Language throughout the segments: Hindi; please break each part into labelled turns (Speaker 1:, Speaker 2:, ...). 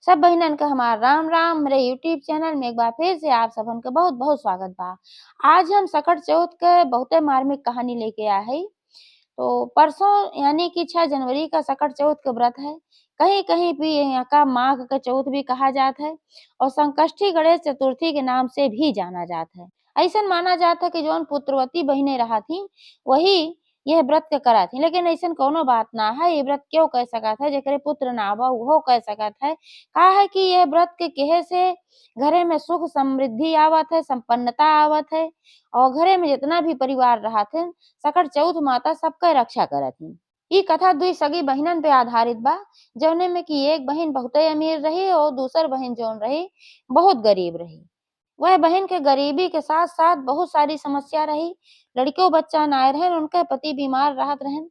Speaker 1: सब बहिनन के हमार राम राम। मेरे यूट्यूब चैनल में एक बार फिर से आप सबन के बहुत बहुत स्वागत बा। आज हम सकट चौथ के बहुते मार्मिक कहानी लेके आए हैं। तो परसों यानी कि 6 जनवरी का सकट चौथ का व्रत है। कहीं कहीं भी यहाँ का माघ का चौथ भी कहा जाता है और संकष्टी गणेश चतुर्थी के नाम से भी जाना जाता है। ऐसा माना जाता है कि जौन पुत्रवती बहनें रहा थी वही यह व्रत के करा थी, लेकिन ऐसा कोनो बात ना है। ये व्रत क्यों कह सकत है जेकरे पुत्र ना बा वो कह सकत है। का है कि यह व्रत के कहे से घरे में सुख समृद्धि आवत है, संपन्नता आवत है और घरे में जितना भी परिवार रहा थे सकट चौथ माता सबके रक्षा करत थी। ई कथा दुई सगी बहिनन पे आधारित बा, जौने में कि एक बहन बहुते अमीर रही और दूसर बहन जौन रही बहुत गरीब रही। वह बहन के गरीबी के साथ साथ बहुत सारी समस्या रही। लड़कियों बच्चा नाय रहन, उनके पति बीमार रहत रहन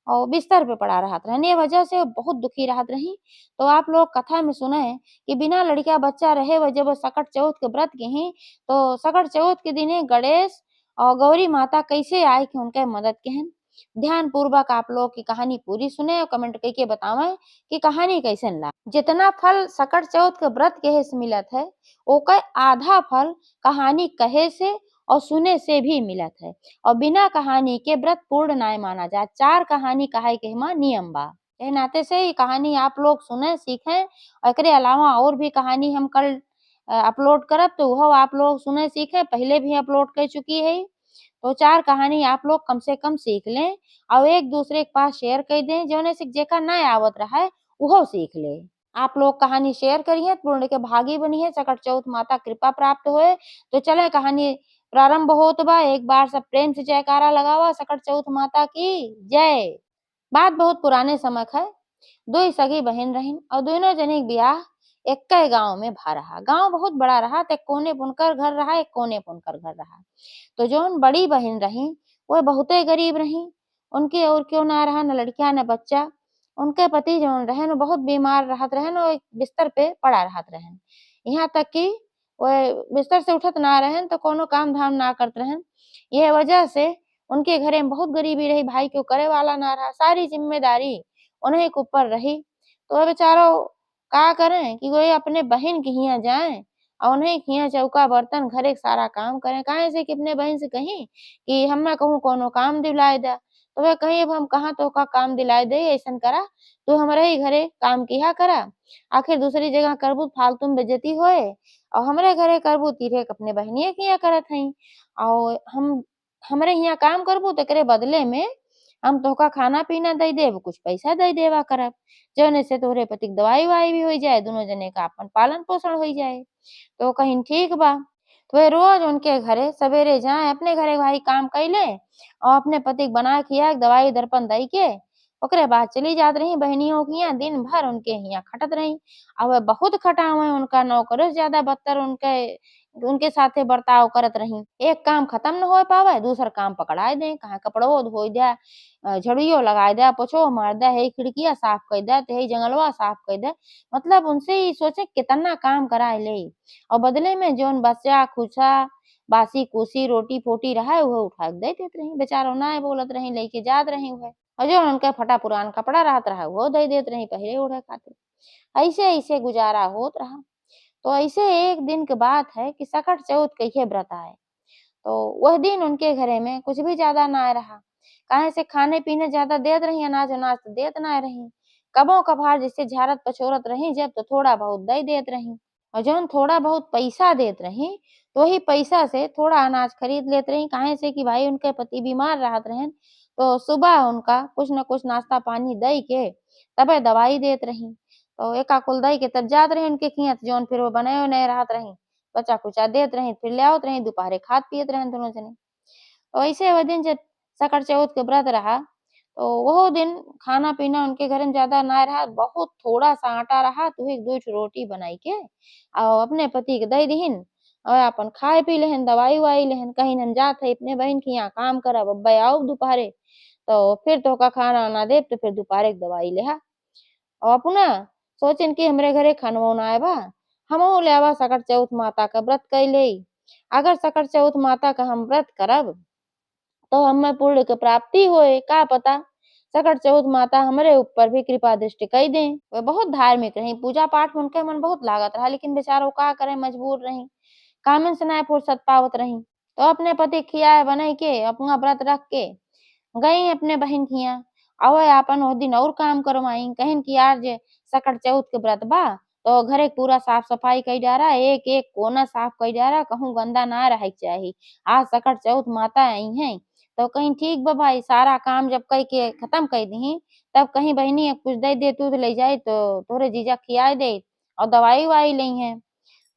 Speaker 1: और बिस्तर पे पड़ा रहत रहन। ये वजह से बहुत दुखी रहत रही। तो आप लोग कथा में सुने हैं कि बिना लड़किया बच्चा रहे वह जब सकट चौथ के व्रत के ही तो सकट चौथ के दिने गणेश और गौरी माता कैसे आए कि उनके मदद के हैं। ध्यान पूर्वक आप लोग की कहानी पूरी सुने और कमेंट करके बतावें कि कहानी कैसे ला। जितना फल सकट चौथ के व्रत कहे से मिलत है ओकर आधा फल कहानी कहे से और सुने से भी मिलत है और बिना कहानी के व्रत पूर्ण नाय माना जाए। 4 कहानी कहे के हिमा नियम बा। ए नाते से ये कहानी आप लोग सुने सीखें और एकरे अलावा और भी कहानी हम कल अपलोड करब तो वो आप लोग सुने सीखें। पहले भी अपलोड कर चुकी है तो 4 कहानी आप लोग कम से कम सीख लें और एक दूसरे के पास शेयर कर दें जौने से जेकर ना आवत रहा है वो सीख ले। आप लोग कहानी शेयर करिए, पूर्ण के भागी बनिए, सकट चौथ माता कृपा प्राप्त होए। तो चले कहानी प्रारंभ होत बा। एक बार सब प्रेम से जयकारा लगावा सकट चौथ माता की जय। बात बहुत पुराने समय का है। दो सगी बहन रहीन और दोनों जने के ब्याह एक गांव में भा रहा। गांव बहुत बड़ा रहा, तो एक कोने पुनकर घर रहा, एक कोने पुनकर घर रहा। तो जौन बड़ी बहन रही वह बहुते गरीब रही। उनके और क्यों ना रहा, न लड़किया न बच्चा। उनके पति जौन रहन वो बहुत बीमार रहत रहन और एक बिस्तर पे पड़ा रहत रहन। यहाँ तक कि वह बिस्तर से उठत ना रहन तो कोनो काम धाम ना करत रहन। यह वजह से उनके घरे में बहुत गरीबी रही, भाई क्यों करे वाला ना रहा, सारी जिम्मेदारी उन्हीं के ऊपर रही। तो वह बेचारो का करें कि वही अपने बहन के यहाँ जाए और उन्हें के यहाँ चौका बर्तन घरे के सारा काम करें। काहे से कि अपने बहन से कहीं कि हमें कहूँ कोनो काम दिलाए दा तो वह कहीं अब हम कहाँ तो का काम दिलाए दे। ऐसा करा तू हमारे ही घरे काम किया करा, आखिर दूसरी जगह करबू फालतू में बेइज्जती होए और हमरे घरे करबू तीरे अपने बहनिए के यहाँ करत हई और हम हमरे यहाँ काम करबू तो करे बदले में हम तोहका खाना पीना दे देब, कुछ पैसा दे देवा करब जौने से तोहरे पति के दवाई वाई भी हो जाए, दोनों जने का अपन पालन पोषण हो जाए। तो कहीं ठीक बा। तो वे रोज उनके घरे सवेरे जाए, अपने घरे भाई काम कैले और अपने पति के बना खिया दवाई दर्पण दई के ओकरे बाद चली जात रही बहनियों के यहाँ। दिन भर उनके यहाँ खटत रही। अब वह बहुत खटावे, उनका नौकरों से ज्यादा बदतर उनके साथे बर्ताव करत रही। एक काम खत्म न हो पावे दूसर काम पकड़ाए दे, कहा कपड़ो धोई दे, झड़ियो लगाए दे, पोछो मार दे, हे खिड़किया साफ कर दे, हे जंगलवा साफ कर दे। मतलब उनसे ही सोचे कितना काम कराए ले और बदले में जोन बच्चा खुचा बासी कुसी रोटी फोटी रहा वो उठा के दे देत रही। बेचारो ना बोलत रही, लेके जात रही वह और जो उनका फटा पुरान कपड़ा रहत रहा वो दे देत रही पहले ओढ़े खातिर। ऐसे ऐसे गुजारा होत रहा। तो ऐसे एक दिन की बात है कि सकट चौथ कहिए व्रत आए। तो वह दिन उनके घरे में कुछ भी ज्यादा ना रहा। काहे से खाने पीने ज्यादा देत रही, अनाज अनाज तो देत ना रही। कबो कभार जैसे झारत पछोरत रही जब तो थोड़ा बहुत दे देत रही और जौन थोड़ा बहुत पैसा देत रही तो वही पैसा से थोड़ा अनाज खरीद लेत रही। काहे से कि भाई उनके पति बीमार रहत रहन तो सुबह उनका कुछ न कुछ नाश्ता पानी दई के तबे दवाई देत रही। तो एका कुल दई के तब जात रही उनके खियत जौन फिर वो बने उने रहत रही, बचा कुचा देत रही, फिर ले आवत रही, दोपहरे खात पियत रहन दोनों जने। तो ऐसे वह दिन जब सकट चौथ के व्रत रहा तो वह दिन खाना पीना उनके घर में ज्यादा ना रहा, बहुत थोड़ा सा आटा रहा तो एक दो रोटी बनाई के और अपने पति के दे दीहिन और अपन खाए पी लेहन, दवाई वाई लेहन। कहीं हम जात है अपने बहन के यहाँ काम करब, अब आओ दोपहरे तो फिर तो का खाना ना दे तो फिर दोपहरे के दवाई लेहा और अपना सोचिन कि हमरे घरे खनवो ना आए बा, हमहू ले आवा सकट चौथ माता का व्रत कैले। अगर सकट चौथ माता का हम व्रत करब तो हमें पुण्य के प्राप्ति होए, का पता सकट चौथ माता हमरे ऊपर भी कृपा दृष्टि कई दें। वे बहुत धार्मिक रहीं, पूजा पाठ में उनके मन बहुत लागत रहा, लेकिन बेचारो का करें मजबूर रहीं। कामन से नाय फुर्सत पावत रहीं। तो अपने पति खियाए बनई के अपना व्रत रख के गई अपने बहिन के हियां। अवै आपन ओह दिन और काम करवाई। कहिन कि आज सकट चौथ के व्रत बा, तो घरे के पूरा साफ सफाई कई डारा, एक एक कोना साफ कई डारा, कहूँ गंदा ना रहे के चाही। आज सकट चौथ माता आई हैं। तो कहीं ठीक बा भाई, सारा काम जब कई के खत्म कई दही, तब कहीं बहिनी कुछ दे दे तू ले जाई तो तोहरे जीजा खियाए दे और दवाई वाई लई हैं।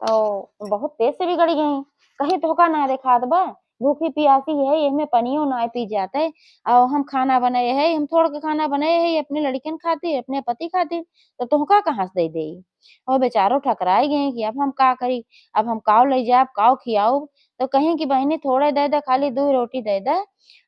Speaker 1: तो बहुत तेज से बिगड़ गई। कहीं धोखा ना दिखात बा, भूखी प्यासी है, एमे पनियो ना पी जाते और हम खाना बनाए है, हम थोड़ के खाना बनाए है अपने लड़कन खातिर, अपने पति खातिर, तो तोहका कहाँ से दे देई। और बेचारो ठकराई गए कि अब हम का करी, अब हम काऊ ले जाब, काऊ खियाऊ। तो कहीं कि बहिनी थोड़े दे दे, खाली 2 रोटी दे दे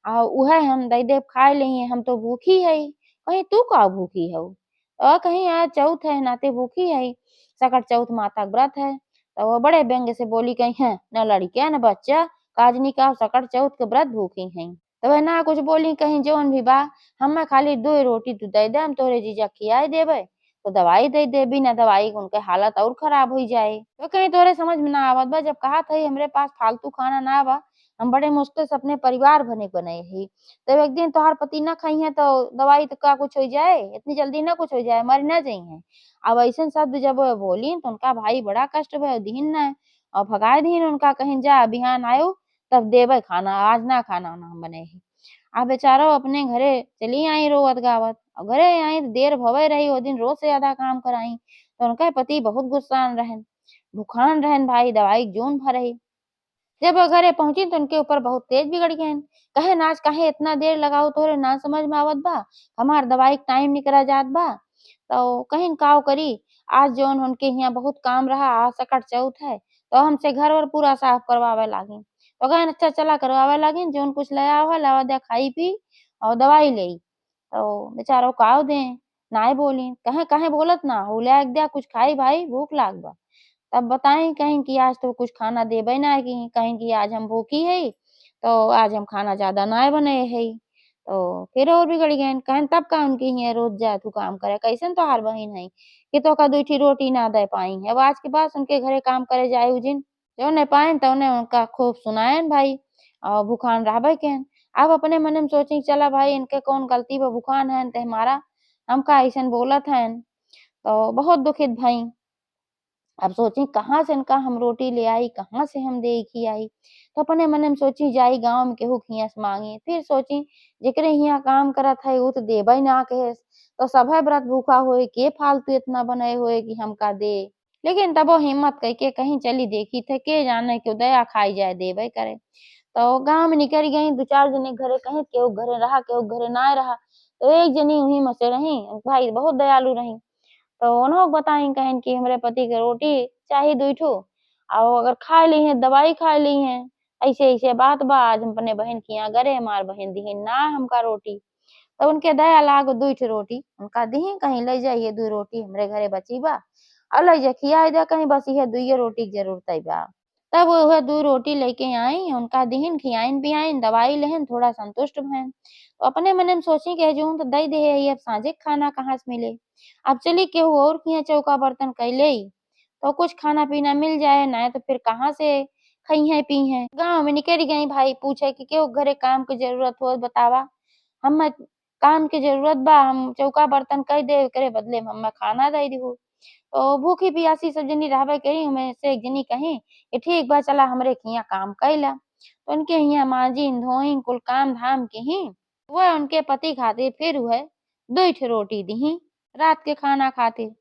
Speaker 1: और उहे हम दई देब खाए लिही, हम तो भूखी हई। कहीं तू काऊ भूखी हऊ? कहीं आज चौथ है नाते भूखी हई, सकट चौथ माता का व्रत है। तो वो बड़े व्यंग्य से बोली कही हैं, न लड़किया न बच्चा, काजनी का सकट चौथ के व्रत भूखी हैं। तो वह ना कुछ बोली, कहीं जौन भी बा, हमें खाली 2 रोटी तू दे दे, हम तोहरे जीजा खियाए देबे। तो दवाई दे दे, बिना दवाई के उनके हालत और खराब हो जाए। तो कहीं तोरे समझ में ना आवत बा, जब कहा था हमरे पास फालतू खाना ना बा, हम बड़े मुश्किल से अपने परिवार भने बनाए ही। तो एक दिन तोहार पति ना खाई है तो दवाई तो का कुछ हो जाए, इतनी जल्दी ना कुछ हो जाए, मर ना जाई। अब अइसन शब्द जब बोली तो उनका भाई बड़ा कष्ट भयल, दिहिन ना और भगाए दिहिन उनका, कहिन जा बिहान आयो तब देबे खाना, आज ना खाना ना हम बनैहि। आ बेचारो अपने घरे चली आई रोवत गावत। अब घरे आई तो देर भवे रही, ओ दिन रोज से ज्यादा काम कराई। तो उनका पति बहुत गुस्सान रहन, भूखान रहन भाई, दवाई के जून भरही। जब वो घरे पहुंची तो उनके ऊपर बहुत तेज बिगड़ गए। कहे नाच काहे इतना देर लगाओ, तोरे ना समझ में आवत बा, हमार दवाई के टाइम निकरा जात बा। तो कहिन काव करी, आज जौन उनके यहाँ बहुत काम रहा, आज सकट चौथ है, तो हमसे घर वर पूरा साफ करवावे लागी। तो कहेन अच्छा चला करवावे लागी, जौन कुछ ले आवा लावा दे खाई पी और दवाई लेई। तो बेचारो काव दें, नाय बोली, कहे कहे बोलत ना हो, ले दे कुछ खाई भाई, भूख लाग बा। तब बताई कहीं कि आज तो कुछ खाना देबे ना की, कहीं कि आज हम भूखी हई, तो आज हम खाना ज्यादा नाय बनाए हई। तो फिर और बिगड़ गइन, कहन तब का उनके हियां रोज जा तू काम करे, कैसन तोहार बहिन हई कि तोहका 2 ठे रोटी ना दे पाई। अब आज के बाद उनके घरे काम करे जाए उ जिन, जौने पाइन तौने उनका खूब सुनाएन भाई और भूखान रहबे केन। अब अपने मने में सोची चला भाई इनके कौन गलती बा, भूखान हन ते हमारा, हमका अइसन बोलत हन। तो बहुत दुखित भई। अब सोची कहाँ से इनका हम रोटी ले आई, कहाँ से हम दे के आई। तो अपने मने में सोची जाई गाँव में केहू के हियां से मांगी। फिर सोची जेकरे हियां काम करत हई उ तो देबे ना कहेस, तो सभे व्रत भूखा होई, के फालतू इतना बनाए होए कि हमका दे। लेकिन तबो हिम्मत कइके कहीं चली देखी थे, के जाने क्यों दया खाई जाए देबे करे। तो गाँव में निकल गई, 2-4 जने के घरे कहीं केहू के घरे रहा, केहू के घरे नाय रहा। तो एक जनी उही में से रही, भाई बहुत दयालु रही। तो उन्हों बताई कहिन कि हमरे पति के रोटी चाही 2 ठो और अगर खा ली हैं दवाई खा ली हैं, ऐसे-ऐसे बात बा, आज हम अपने बहिन के यहाँ गरे, हमार बहिन दिहिन ना हमका रोटी। तो उनके दया लागो 2 ठो रोटी उनका दिही, कहीं ले जाइए 2 रोटी हमरे घरे बची बा और ले जा खियाए दे, कहीं बस इहे 2 रोटी के जरूरत बा। तब वह 2 रोटी लेके आई, उनका दिहिन, खियाइन पियाइन, दवाई लेहन, थोड़ा संतुष्ट भयन। तो अपने मने में सोची कि जून तो दई दे है, अब साँझे के खाना कहाँ से मिले। अब चली केहू और के यहाँ चौका बर्तन कइलेई, तो कुछ खाना-पीना मिल जाए, नाय तो फिर कहाँ से खइहें पिहें। गाँव में निकल गई भाई पूछे कि केहू के घरे काम के जरूरत हो बतावा। हमें काम के जरूरत बा, हम चौका बर्तन कई देब, एकरे बदले में हमें खाना दई दिहु। तो भूखी प्यासी सब जनी रहबे करी, ओमे से एक जनी कही कि ठीक बा चला हमरे के हियां काम कइला। तो उनके हियां मांजिन, धोइन, कुल काम-धाम किही। वह उनके पति खातिर फिर वह 2 ठे रोटी दिही, रात के खाना खातिर।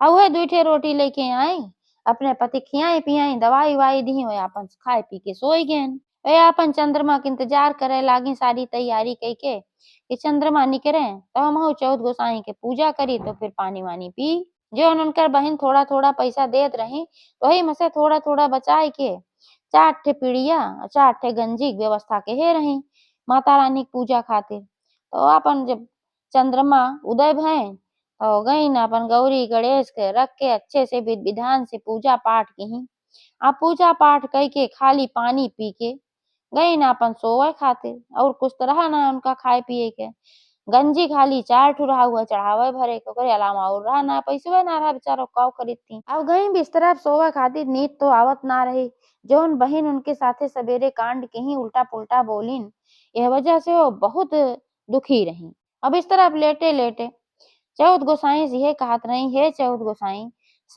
Speaker 1: उहे 2 ठे रोटी लेके आई, अपने पति खियाई-पियाई, दवाई-उवाई दिही, वही आपन खाए पी के सोई गेन। वही आपन चंद्रमा के इंतजार करे लागी सारी तैयारी कइके कि चंद्रमा निकरे तो हमहू चौथ गोसाई के पूजा करी, तो फिर पानी-वानी पी। जौन उनकर बहिन थोड़ा-थोड़ा पैसा देत रही, वही में से थोड़ा-थोड़ा बचाई के 4 ठे पीड़िया, 4 ठे गंजी के व्यवस्था केहे रही माता रानी की पूजा खातिर। तो आपन जब चंद्रमा उदय भयें तो गईन अपन गौरी गणेश के रख के अच्छे से विधि-विधान से पूजा पाठ किही। आ पूजा पाठ कई के खाली पानी पी के गईन आपन सोवे खातिर और कुछ तो रहा ना उनका खाए पिए के। गंजी खाली 4 ठो रहा हुआ चढ़ावे भरे के ओकरे अलावा और रहा ना पैसवे ना रहा बेचारो काऊ करीती। अब गई बिस्तरा पे सोवे खातिर नींद तो आवत ना रही। जौन बहिन उनके साथे सवेरे कांड के ही उल्टा-पुल्टा बोलीन, एह वजह से वो बहुत दुखी रहीं। अब बिस्तरा पे लेटे-लेटे चौथ गोसाई से इहे कहत रही, हे चौथ गोसाई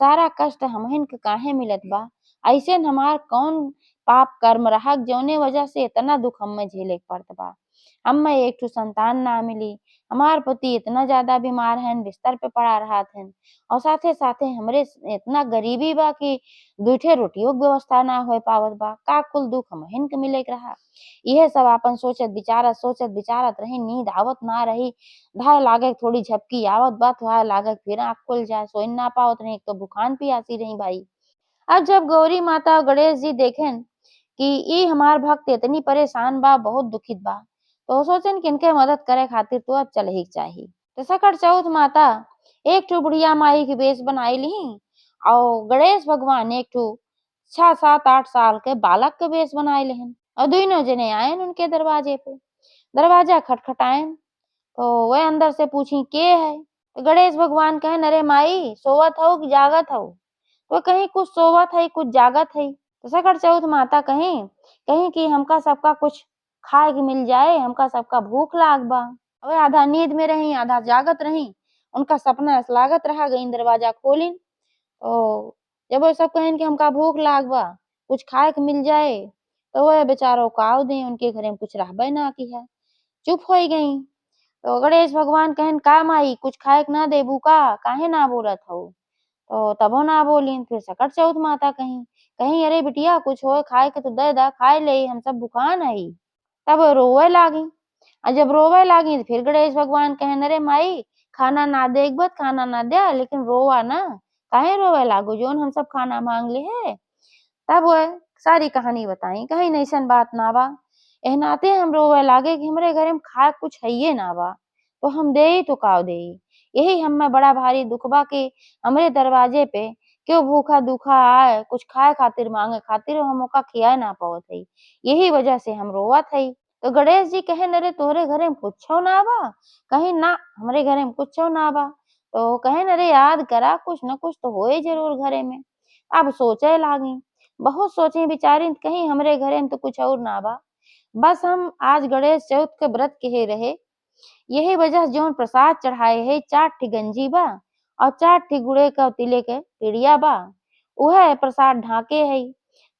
Speaker 1: सारा कष्ट हमहिन के काहे मिलत बा? अइसन हमार कौन पाप कर्म रहा जौने वजह से इतना दुख हमें झेले के पड़त बा। हमें एक ठो संतान ना मिली, हमार पति इतना ज्यादा बीमार हन, बिस्तर पे पड़ा रहत हन और साथे-साथे हमरे इतना गरीबी बा कि 2 ठे रोटियों के व्यवस्था ना हो पावत बा। का कुल दुख हमहिन के मिले के रहा। इहे सब आपन सोचत विचारत रही, नींद आवत ना रही। धाय लागे थोड़ी झपकी आवत बा, धाय लागे फिर आँख खुल जाए, सोई ना पावत रही, एक तो भूखान पियासी रही भाई। अब जब गौरी माता और गणेश जी देखेन कि ई हमार भक्त इतनी परेशान बा, बहुत दुखित बा, तो सोचन कि इनके मदद करे खातिर तो अब चल ही चाही। तो सकट चौथ माता एक ठो बुढ़िया माई के वेश बनाई लिही और गणेश भगवान एक ठो 6, 7, 8 साल के बालक के वेश बनाए लेहन और दोनों जने आयन उनके दरवाजे पे। दरवाजा खटखटायन तो वह अंदर से पूछी के है? तो गणेश भगवान कहे अरे माई सोवत हऊ कि जागत हऊ? तो कहीं कुछ सोवत है कुछ जागत है। तो सकट चौथ माता कहीं कहीं कि हमका सबका कुछ खाए के मिल जाए, हमका सबका भूख लाग बा। वह आधा नींद में रही आधा जागत रही। उनका सपना ऐसा लागत रहा गई दरवाजा खोलिन तो जब वो सब कहेन कि हमका भूख लाग बा कुछ खाए के मिल जाए तो वह बेचारो काव दे उनके घरे में कुछ रहबे ना की है। चुप हो गई। तो गणेश भगवान कहन का माई कुछ खाए के ना देबू का? काहे ना बोलत हऊ? तो तबो ना बोलीन। फिर सकट चौथ माता कहीं अरे बिटिया कुछ होए खाए के तो दे दा, खाए लेई हम सब भुखान हई। तब रोवे लागी और जब रोवे लागी तो फिर गणेश भगवान कहन अरे माई खाना ना देखबत खाना ना दे लेकिन रोवा ना, काहे रोवे लागो जोन हम सब खाना मांग ले है। तब वह सारी कहानी बताई कहीं नइसन बात ना बा। एह नाते हम रोवे लागे कि हमरे घरे में खाए कुछ हइये ना बा, तो हम देई तो काव देई। यही हमें बड़ा भारी दुख बा कि हमरे दरवाजे पे केहू भूखा-दूखा आए कुछ खाए खातिर मांगे खातिर हम ओका खियाए ना पावत हई। यही वजह से हम रोवत हई। तो गणेश जी कहेन अरे तोहरे घरे में कुछो ना बा? कहीं ना हमरे घरे में कुछो ना बा। तो कहेन अरे याद करा कुछ न कुछ तो होई जरूर घरे में। अब सोचे लागी, बहुत सोची विचारी कहीं हमरे घरे में तो कुछ और ना बा। बस हम आज गणेश चौथ के व्रत के रहे, यही वजह से जौन प्रसाद चढ़ाए है 4 ठे गंजी बा और 4 ठे गुड़े क तिले के पिड़िया बा। उहे प्रसाद ढाके हई।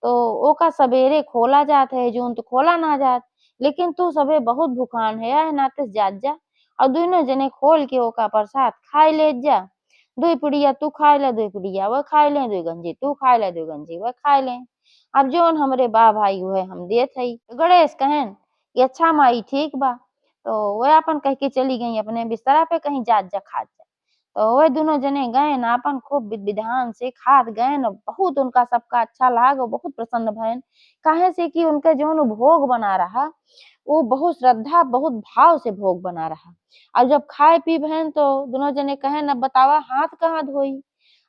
Speaker 1: तो ओका सबेरे खोला जात है जोन तो खोला ना जात। लेकिन तू सबे बहुत भुखान है एह नाते जात जा और दोनों जने खोल के ओका प्रसाद खाए लेत जा। 2 पुड़िया तू खाए ले, 2 पुड़िया वह खाए ले, 2 गंजी तू खाए ले, 2 गंजी वह खाए ले। अब जौन हमरे बा भाई उहे हम देत हई। तो गणेश कहेन कि अच्छा माई ठीक बा। तो वह अपन कह के चली गई अपने बिस्तरा पे कहीं जात जा खात जा। तो वह दोनों जने गए न आपन खूब विधि-विधान से खात गए न बहुत उनका सबका अच्छा लाग और बहुत प्रसन्न भयन। काहे से कि उनका जौन उ भोग बना रहा, वो बहुत श्रद्धा बहुत भाव से भोग बना रहा। और जब खाए पी बहन तो दोनों जने कहेन अब बतावा हाथ कहाँ धोई?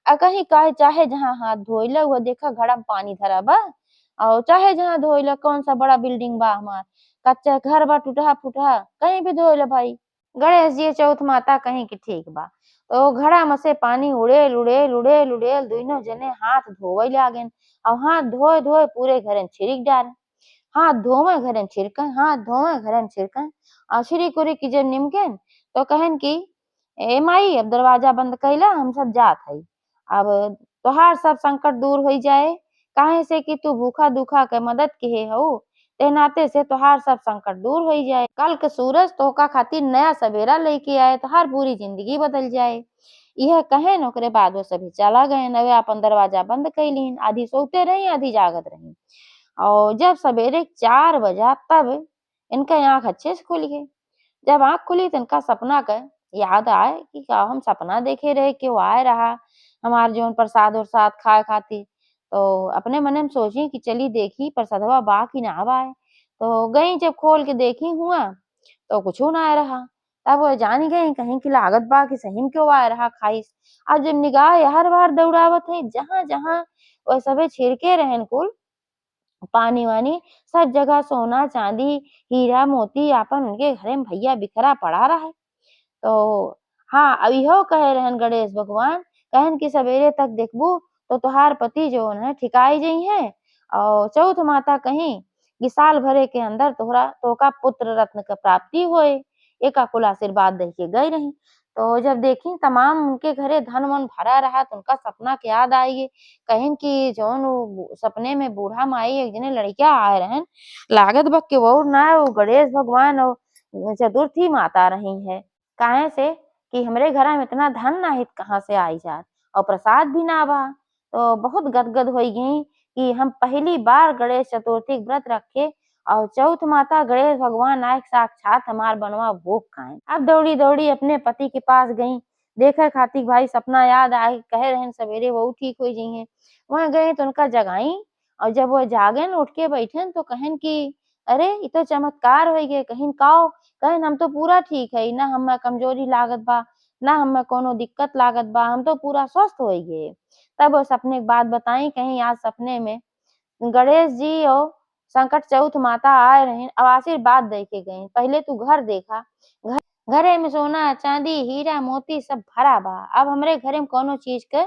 Speaker 1: कहीं काहे चाहे जहाँ हाथ धोइला वह देखा घड़ा में पानी धरा बा और चाहे जहाँ धोइला कौन सा बड़ा बिल्डिंग बा हमार, कच्चा घर बा टूटहा-फूटहा कहीं भी धोइला भाई। गणेश जी चौथ माता कहीं कि ठीक बा। तो घड़ा में से पानी उड़ेल दोनों जने हाथ धोवे लागेन और हाथ धोए-धोए पूरे घरे में छिड़क डारे। हाथ धोवे घरे में छिड़कें, हाथ धोवे घरे में छिड़कें और छिड़िक-उरिक के जब निमकेन तो कहेन कि ए माई अब दरवाजा बंद कइला हम सब जात हई। अब तोहार सब संकट दूर होई जाए, काहे से कि तू भूखा-दूखा के मदद किए हऊ, ते नाते से तोहार सब संकट दूर होई जाए। कल के सूरज तोहका खातिर नया सवेरा लेके आए, तोहार पूरी जिंदगी बदल जाए। यह कहेन ओकरे बाद वो सभी चला गएन। वे अपन दरवाजा बंद कइलीन, आधी सोते रही आधी जागत रही। और जब सवेरे 4 बजा तब इनका आँख अच्छे से खुल गई। जब आँख खुली तो इनका सपना का याद आए कि का हम सपना देखे रहे कि वो आए रहा हमार जौन प्रसाद-उरसाद खाए खातिर। तो अपने मने में सोची कि चली देखी प्रसादवा बा कि ना बाए। तो गई जब खोल के देखी हुआ तो कुछो ना आए रहा। तब वो जानी गई कहीं की लागत बा कि सही में क्यों आए रहा खाइस। अब जब निगाह हर बार दौड़ावत है जहाँ-जहाँ वो सबे छिड़के रहेन कुल पानी-वानी सब जगह सोना, चांदी, हीरा, मोती आपन उनके घरे में भैया बिखरा पड़ा रहा है। तो हाँ, अब इहो कहे रहन गणेश भगवान, कहन कि सबेरे तक देखबू तो तोहार पति जौन है ठिकाई जइहें और चौथ माता कहीं कि साल भरे के अंदर तोहका पुत्र रत्न क प्राप्ति होए। एका कुल आशीर्वाद दे के गई रहीं। तो जब देखी तमाम उनके घरे धन-वन भरा रहा तो उनका सपना के याद आई कहिन कि जौन उ सपने में बूढ़ा माई एक जने लड़किया आए रहन, लागत बा कि वो ना वो गणेश भगवान और चतुर्थी माता रही है। काहे से कि हमरे घरा में इतना धन नाहित कहाँ से आई जात और प्रसाद भी ना बा। तो बहुत गदगद होई गई कि हम पहली बार गणेश चतुर्थी के व्रत रखे और चौथ माता गणेश भगवान आए साक्षात हमार बनवा भोग खाएं। अब दौड़ी-दौड़ी अपने पति के पास गई, देखे खातिर भाई सपना याद आए कहे रहन सवेरे वहू ठीक हो जइहें। वहाँ गए तो उनका जगाई और जब वो जागेन उठ के बैठेन तो कहेन कि अरे! इ तो चमत्कार होइ गे। कहिन काओ? कहिन हम तो पूरा ठीक हई, ना हमें कमजोरी लागत बा, ना हमें कोनो दिक्कत लागत बा, हम तो पूरा स्वस्थ होइ गे। तब वो सपने के बात बताई कहीं आज सपने में गणेश जी और संकट चौथ माता आए रहीन अब आशीर्वाद दे के गईं। पहिले तू घर देखा, घ घरे में सोना, चांदी, हीरा, मोती सब भरा बा। अब हमरे घरे में कौनो चीज क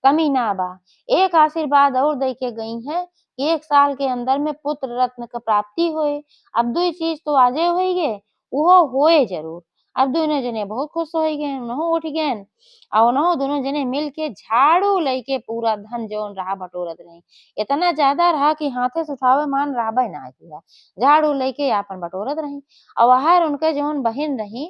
Speaker 1: कमी ना बा। एक आशीर्वाद और दे के गई हैं कि 1 साल के अंदर में पुत्र रत्न क प्राप्ति होए। अब 2 चीज तो आजे होइ गे, उहो होए जरूर। अब दुनो जने बहुत खुश होइ गइन, उनहु उठ गइन और उनहु दुनो जने मिल के झाड़ू लइके पूरा धन जौन रहा बटोरत रहीं। इतना ज़्यादा रहा कि हाथे से उठावे मान रहबे ना किया। झाड़ू लेके आपन बटोरत रहीं और वहार उनके जौन बहिन रहीं,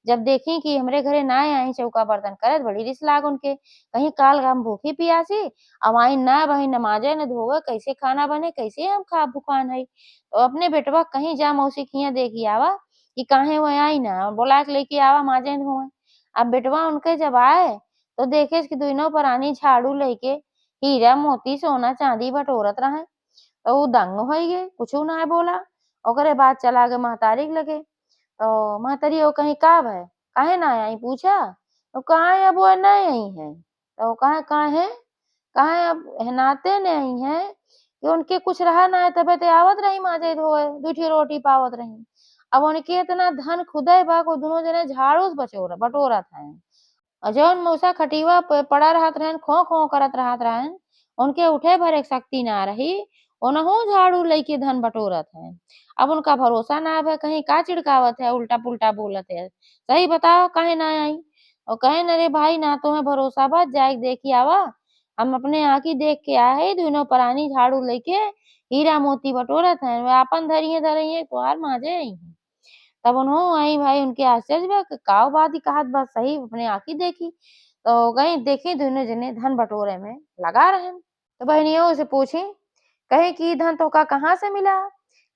Speaker 1: जब देखी कि हमरे घरे नाय आई चौका बर्तन करत बड़ी रिस लाग उनके। कहीं काल हम भूखी प्यासी अब आइन ना बहिन नमाजे न धोवे, कैसे खाना बने, कैसे हम खा भुखान हई। तो अपने बेटवा कहीं जा मौसी के हियां देखी आवा कि काहे वो आई ना बोला के लेके आवा माजे धोवे। अब बेटवा उनके जब आए तो देखे कि दुनो प्राणी झाड़ू लेके हीरा, मोती, सोना, चांदी बटोरत रहें। तो उ दंग होइ गे, कुछु नाय बोला। ओकरे बाद चला गे महतारी के लगे। तो महतारी वो कहीं का भय? काहे ना आई पूछा? तो काहे अब वो नहीं आई हैं। तो कहे काहे? कहे अब नाते नहीं हैं कि उनके कुछ रहा ना तबे ते आवत रही माजे धोए, 2 ठे रोटी पावत रही। अब उनके इतना धन खुदे बा को दुनो जने झाड़ू से बटोरत हैं। और जौन मौसा खटिवा पे पड़ा रहत रहन, खों-खों करत रहत रहन, उनके उठे भरे के शक्ति ना रही, ओनहु झाड़ू लइके धन बटोरत हैं। अब उनका भरोसा ना आवे कहीं का चिढ़कावत है, उल्टा-पुल्टा बोलत है। सही बताओ काहे ना आई? और कहेन अरे भाई ना तोहे भरोसा बा जाके देखी आवा। हम अपने आँखी देख के आए हई दुनो प्राणी झाड़ू लेके हीरा मोती बटोरत हैं। वे आपन धरिए धरइए तोहार माजे आई हैं। तब उन्हों आई भाई उनके आश्चर्य बा कि का बात ही कहत बा सही अपने आँखी देखी। तो गई देखी दोनों जने धन बटोरे में लगा रहन। तो बहनियों से पूछी कहे कि "ई धन तोहका कहाँ से मिला?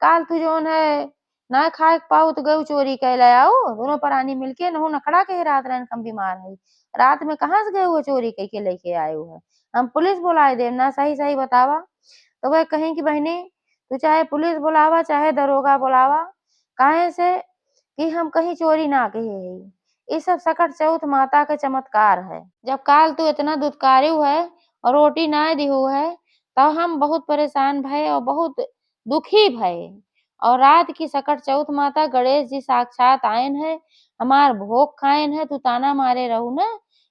Speaker 1: काल तू जौन है ना खाए के पाऊ तो गऊ चोरी कैले आऊ। दोनों प्राणी मिलके नहु नखड़ा कहे रात रहन कि हम बीमार हई। रात में कहाँ से गऊ चोरी कई के लेके आए हो? हम पुलिस बुलाए देम ना सही-सही बतावा। तो वह कहीं कि बहिनी तू चाहे पुलिस बुलावा चाहे दरोगा बुलावा काहे से कि हम कहीं चोरी ना किए हई। ई सब सकट चौथ माता के चमत्कार है। जब काल तू इतना दुत्कारिऊ है और रोटी नाय दिहू है तब हम बहुत परेशान भये और बहुत दुखी भये और रात की सकट चौथ माता गणेश जी साक्षात आएन है, हमार भोग खाएन है, तू ताना मारे रहू न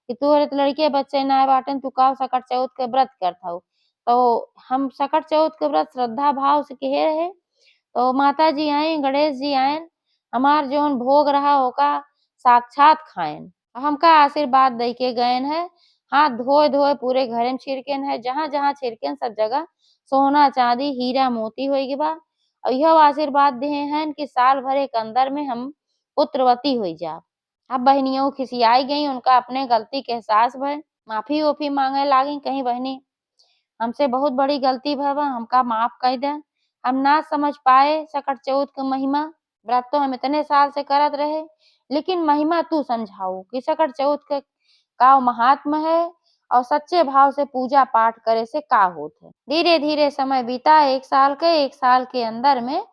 Speaker 1: कि तोरे तो लड़के बच्चे नाय बाटन तू काऊ सकट चौथ के व्रत करत हऊ। तो हम सकट चौथ के व्रत श्रद्धा भाव से किए रहे। तो माता जी आईं, गणेश जी आएन, हमार जौन भोग रहा ओका साक्षात खाएन। हमका आशीर्वाद दई के गएन है। हाथ धोए-धोए पूरे घरे में छिड़केन है। जहाँ-जहाँ छिड़केन सब जगह सोना, चांदी, हीरा, मोती होइ गे बा। और इहो आशीर्वाद दिए हन कि साल भरे के अंदर में हम पुत्रवती होइ जाब। अब बहनियों खिसियाई गईं, उनका अपने गलती के एहसास भइल। माफ़ी-ओफ़ी माँगे लागी कहीं बहनी हमसे बहुत बड़ी गलती भइल बा, हमका माफ़ कई दे। हम ना समझ पाए सकट चौथ क महिमा। व्रत तो हम इतने साल से करत रहे, लेकिन महिमा तू समझाऊ कि सकट चौथ के का महात्म है और सच्चे भाव से पूजा पाठ करे से का होत है। धीरे-धीरे समय बीता 1 साल के अंदर में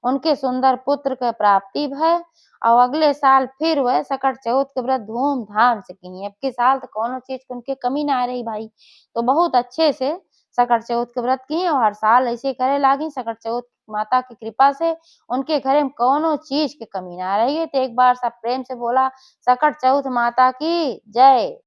Speaker 1: उनके सुंदर पुत्र क प्राप्ति भय और अगले साल फिर वह सकट चौथ के व्रत धूम-धाम से किए। अब की साल तो कौनो चीज़ की उनके कमी ना रही भाई। तो बहुत अच्छे से सकट चौथ के व्रत किए और हर साल ऐसे करे लागी सकट चौथ माता की कृपा से उनके घरे में कौनो चीज़ के कमी ना रही है। तो एक बार सब प्रेम से बोला सकट चौथ माता की जय।